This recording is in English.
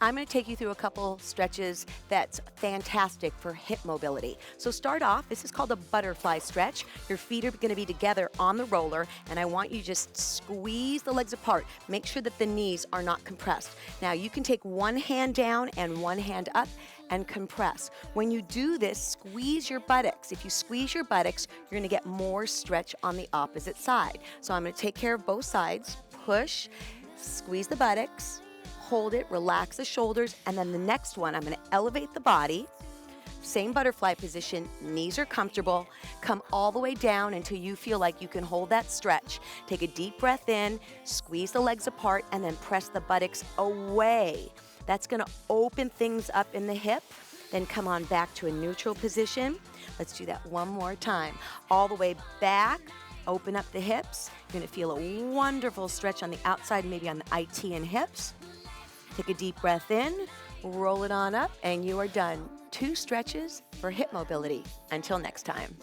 I'm going to take you through a couple stretches that's fantastic for hip mobility. So start off, this is called a butterfly stretch. Your feet are going to be together on the roller, and I want you just squeeze the legs apart. Make sure that the knees are not compressed. Now you can take one hand down and one hand up and compress. When you do this, squeeze your buttocks. If you squeeze your buttocks, you're going to get more stretch on the opposite side. So I'm going to take care of both sides. Push, squeeze the buttocks, hold it, relax the shoulders, and then the next one, I'm going to elevate the body. Same butterfly position, knees are comfortable. Come all the way down until you feel like you can hold that stretch. Take a deep breath in, squeeze the legs apart, and then press the buttocks away. That's going to open things up in the hip. Then come on back to a neutral position. Let's do that one more time. All the way back, open up the hips. You're going to feel a wonderful stretch on the outside, maybe on the IT and hips. Take a deep breath in, roll it on up, and you are done. 2 stretches for hip mobility. Until next time.